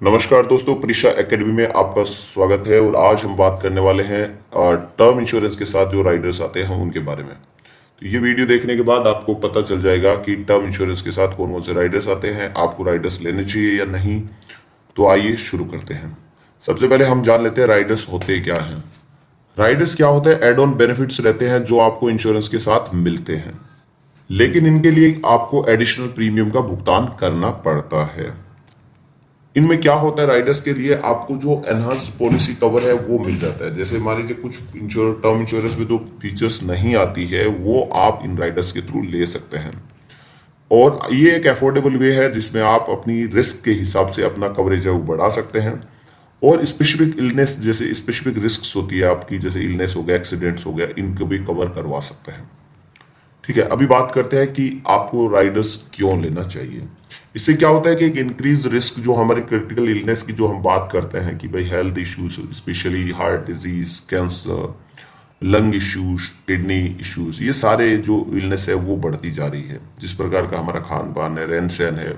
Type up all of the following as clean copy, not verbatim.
नमस्कार दोस्तों, परीक्षा एकेडमी में आपका स्वागत है। और आज हम बात करने वाले हैं टर्म इंश्योरेंस के साथ जो राइडर्स आते हैं उनके बारे में। तो ये वीडियो देखने के बाद आपको पता चल जाएगा कि टर्म इंश्योरेंस के साथ कौन कौन से राइडर्स आते हैं, आपको राइडर्स लेने चाहिए या नहीं। तो आइए शुरू करते हैं। सबसे पहले हम जान लेते हैं राइडर्स होते क्या हैं। राइडर्स क्या होते हैं? एड ऑन बेनिफिट्स रहते हैं जो आपको इंश्योरेंस के साथ मिलते हैं, लेकिन इनके लिए आपको एडिशनल प्रीमियम का भुगतान करना पड़ता है। इनमें क्या होता है, राइडर्स के लिए आपको जो एनहांस्ड पॉलिसी कवर है वो मिल जाता है। जैसे मान लीजिए कुछ टर्म इंश्योरेंस में जो फीचर्स नहीं आती है वो आप इन राइडर्स के थ्रू ले सकते हैं। और ये एक अफोर्डेबल वे है जिसमें आप अपनी रिस्क के हिसाब से अपना कवरेज है वो बढ़ा सकते हैं। और स्पेसिफिक इलनेस, जैसे स्पेसिफिक रिस्क होती है आपकी, जैसे इलनेस हो गया, एक्सीडेंट्स हो गया, इनको भी कवर करवा सकते हैं। ठीक है, अभी बात करते हैं कि आपको राइडर्स क्यों लेना चाहिए। इससे क्या होता है कि एक इंक्रीज रिस्क जो हमारे क्रिटिकल इलनेस की जो हम बात करते हैं कि भाई health issues, specially heart disease, cancer, lung issues, kidney issues, ये सारे जो इलनेस है वो बढ़ती जा रही है। जिस प्रकार का हमारा खान पान है, रहन सहन है,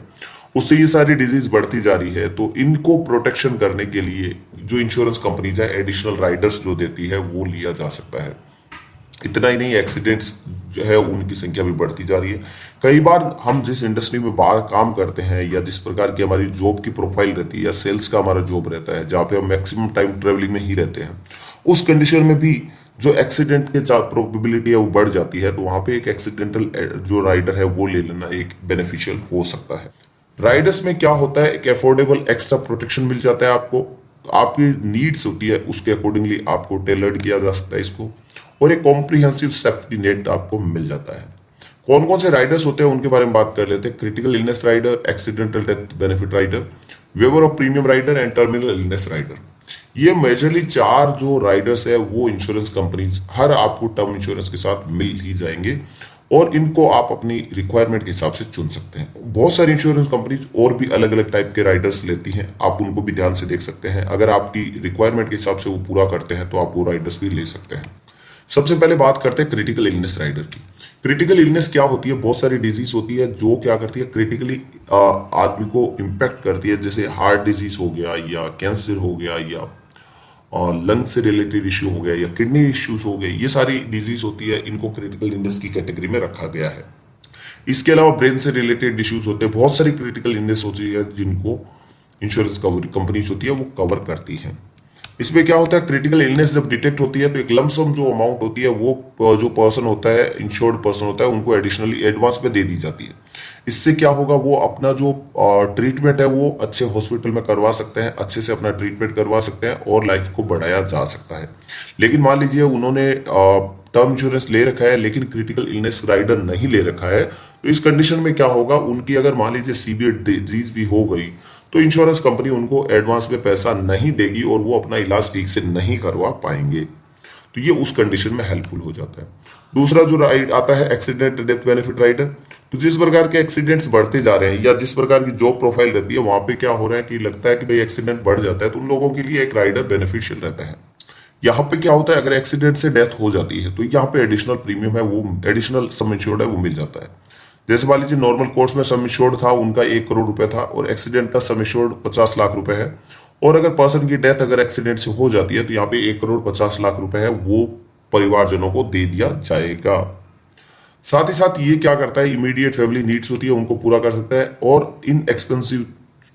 उससे ये सारी डिजीज बढ़ती जा रही है। तो इनको प्रोटेक्शन करने के लिए जो इंश्योरेंस कंपनीज है एडिशनल राइडर्स जो देती है वो लिया जा सकता है। इतना ही नहीं, एक्सीडेंट्स जो है उनकी संख्या भी बढ़ती जा रही है। कई बार हम जिस इंडस्ट्री में बाहर काम करते हैं या जिस प्रकार की हमारी जॉब की प्रोफाइल रहती है या सेल्स का हमारा जॉब रहता है जहाँ पे हम मैक्सिमम टाइम ट्रेवलिंग में ही रहते हैं, उस कंडीशन में भी जो एक्सीडेंट के प्रोबेबिलिटी है वो बढ़ जाती है। तो वहाँ पे एक एक्सीडेंटल जो राइडर है वो ले लेना एक बेनिफिशियल हो सकता है। राइडर्स में क्या होता है, एक अफोर्डेबल एक्स्ट्रा प्रोटेक्शन मिल जाता है आपको। आपकी नीड्स होती है उसके अकॉर्डिंगली आपको टेलर्ड किया जा सकता है इसको। और एक कॉम्प्रिहेंसिव सेफ्टी नेट आपको मिल जाता है। कौन कौन से राइडर्स होते हैं उनके बारे में बात कर लेते हैं। Critical illness rider, accidental death benefit rider, waiver of premium rider and terminal illness rider. ये मेजरली चार जो राइडर्स है वो इंश्योरेंस कंपनीज हर आपको टर्म इंश्योरेंस के साथ मिल ही जाएंगे। और इनको आप अपनी रिक्वायरमेंट के हिसाब से चुन सकते हैं। बहुत सारी इंश्योरेंस कंपनीज और भी अलग अलग टाइप के राइडर्स लेती हैं, आप उनको भी ध्यान से देख सकते हैं। अगर आपकी रिक्वायरमेंट के हिसाब से वो पूरा करते हैं तो आप वो राइडर्स भी ले सकते हैं। सबसे पहले बात करते हैं क्रिटिकल इलनेस राइडर की। क्रिटिकल इलनेस क्या होती है? बहुत सारी डिजीज होती है जो क्या करती है, क्रिटिकली आदमी को इम्पैक्ट करती है। जैसे हार्ट डिजीज हो गया या कैंसर हो गया या लंग से रिलेटेड इश्यू हो गया या किडनी इश्यूज हो गए, ये सारी डिजीज होती है। इनको क्रिटिकल इलनेस की कैटेगरी में रखा गया है। इसके अलावा ब्रेन से रिलेटेड इश्यूज होते हैं। बहुत सारी क्रिटिकल इलनेस होती है जिनको इंश्योरेंस कंपनीज होती है वो कवर करती है। इसमें क्या होता है, क्रिटिकल इलनेस जब डिटेक्ट होती है तो एक लमसम जो अमाउंट होती है वो जो पर्सन होता है, इंश्योर्ड पर्सन होता है, उनको एडिशनली एडवांस में दे दी जाती है। इससे क्या होगा, वो अपना जो ट्रीटमेंट है वो अच्छे हॉस्पिटल में करवा सकते हैं, अच्छे से अपना ट्रीटमेंट करवा सकते हैं और लाइफ को बढ़ाया जा सकता है। लेकिन मान लीजिए उन्होंने टर्म इंश्योरेंस ले रखा है लेकिन क्रिटिकल इलनेस राइडर नहीं ले रखा है, तो इस कंडीशन में क्या होगा, उनकी अगर मान लीजिए सीवियर डिजीज भी हो गई तो इंश्योरेंस कंपनी उनको एडवांस में पैसा नहीं देगी और वो अपना इलाज ठीक से नहीं करवा पाएंगे। तो ये उस कंडीशन में हेल्पफुल हो जाता है। दूसरा जो राइड आता है एक्सीडेंट डेथ बेनिफिट राइडर। तो जिस प्रकार के एक्सीडेंट्स बढ़ते जा रहे हैं या जिस प्रकार की जॉब प्रोफाइल रहती है वहां पे क्या हो रहा है कि लगता है कि भाई एक्सीडेंट बढ़ जाता है, तो उन लोगों के लिए एक राइडर बेनिफिशियल रहता है। यहाँ पे क्या होता है, अगर एक्सीडेंट से डेथ हो जाती है तो यहाँ पे एडिशनल प्रीमियम है वो, एडिशनल सम इंश्योर्ड है वो मिल जाता है। जैसे मान लीजिए नॉर्मल कोर्स में सम इंश्योर्ड था उनका 1 करोड़ रुपए था और एक्सीडेंट का सम इंश्योर्ड 50 लाख रुपए है। और अगर पर्सन की डेथ अगर एक्सीडेंट से हो जाती है तो यहाँ पे 1 करोड़ 50 लाख रुपए है वो परिवारजनों को दे दिया जाएगा। साथ ही साथ ये क्या करता है, इमीडिएट फैमिली नीड्स होती है उनको पूरा कर सकता है और inexpensive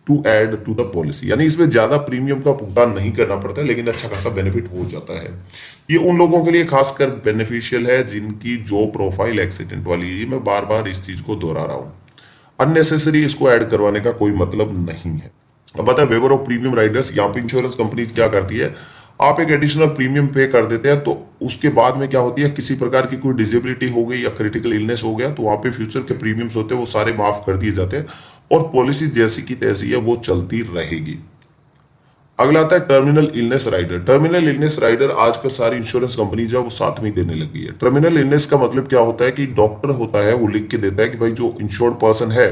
to add to the policy, यानी इसमें ज्यादा प्रीमियम का भुगतान नहीं करना पड़ता है लेकिन अच्छा खासा बेनिफिट हो जाता है। ये उन लोगों के लिए खासकर बेनिफिशियल है जिनकी जो प्रोफाइल एक्सीडेंट वाली है। मैं बार बार इस चीज को दोहरा रहा हूं, अननेसेसरी इसको ऐड करवाने का कोई मतलब नहीं है। अब बता वेवर ऑफ प्रीमियम राइडर्स, यहाँ पे इंश्योरेंस कंपनी क्या करती है, आप एक एडिशनल प्रीमियम पे कर देते हैं तो उसके बाद में क्या होती है, किसी प्रकार की कोई डिसेबिलिटी हो गई या क्रिटिकल इलनेस हो गया तो वहां पे फ्यूचर के प्रीमियम्स होते हैं वो सारे माफ कर दिए जाते हैं और पॉलिसी जैसी की तैसी है वो चलती रहेगी। अगला आता है terminal illness rider. Terminal illness rider आजकल सारी इंश्योरेंस कंपनी जो है वो साथ में देने लगी है। टर्मिनल इलनेस का मतलब क्या होता है कि डॉक्टर होता है वो लिख के देता है कि भाई जो इंश्योर्ड पर्सन है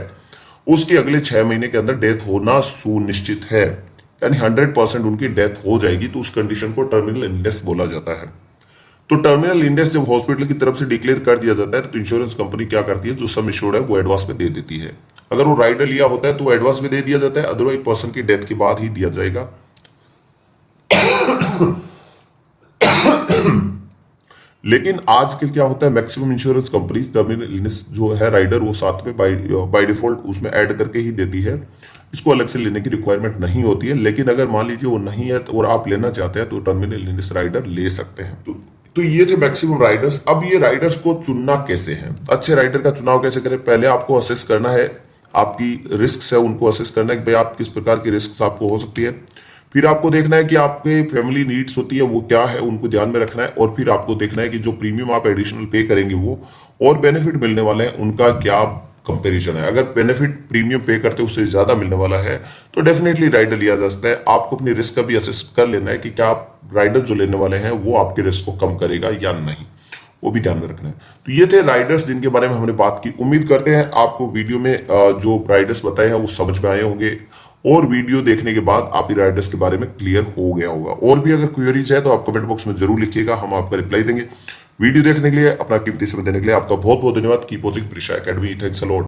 उसके अगले 6 महीने के अंदर डेथ होना सुनिश्चित है, यानी 100% उनकी डेथ हो जाएगी, तो उस कंडीशन को टर्मिनल इलनेस बोला जाता है। तो टर्मिनल इलनेस जब हॉस्पिटल की तरफ से डिक्लेयर कर दिया जाता है तो इंश्योरेंस कंपनी क्या करती है, जो सम इंश्योर्ड है वो एडवांस में दे देती है। अगर वो राइडर लिया होता है तो एडवांस में दे दिया जाता है, अदरवाइज पर्सन की डेथ के बाद ही दिया जाएगा। लेकिन आजकल क्या होता है, maximum insurance companies terminal illness जो है राइडर वो साथ में बाय डिफॉल्ट उसमें ऐड करके ही देती है, इसको अलग से लेने की रिक्वायरमेंट नहीं होती है। लेकिन अगर मान लीजिए वो नहीं है और आप लेना चाहते हैं तो टर्मिनल इलनेस राइडर ले सकते हैं। तो ये थे मैक्सिमम राइडर्स। अब ये राइडर्स को चुनना कैसे है, अच्छे राइडर का चुनाव कैसे करें? पहले आपको असेस करना है, आपकी रिस्क है उनको असेस करना है कि भाई आप किस प्रकार की रिस्क आपको हो सकती है। फिर आपको देखना है कि आपके फैमिली नीड्स होती है वो क्या है, उनको ध्यान में रखना है। और फिर आपको देखना है कि जो प्रीमियम आप एडिशनल पे करेंगे वो और बेनिफिट मिलने वाले हैं उनका क्या कंपैरिजन है। अगर बेनिफिट प्रीमियम पे करते उससे ज्यादा मिलने वाला है तो डेफिनेटली राइडर लिया जा सकता है। आपको अपनी रिस्क का भी असेस कर लेना है कि क्या आप राइडर जो लेने वाले हैं वो आपके रिस्क को कम करेगा या नहीं, वो भी ध्यान में रखना है। तो ये थे राइडर्स जिनके बारे में हमने बात की। उम्मीद करते हैं आपको वीडियो में जो राइडर्स बताए हैं वो समझ में आए होंगे और वीडियो देखने के बाद आप ही राइडर्स के बारे में क्लियर हो गया होगा। और भी अगर क्वेरीज है तो आप कमेंट बॉक्स में जरूर लिखिएगा, हम आपका रिप्लाई देंगे। वीडियो देखने के लिए, अपना कीमती समय देने के लिए आपका बहुत बहुत धन्यवाद। Keep watching Prisha academy. Thanks a lot.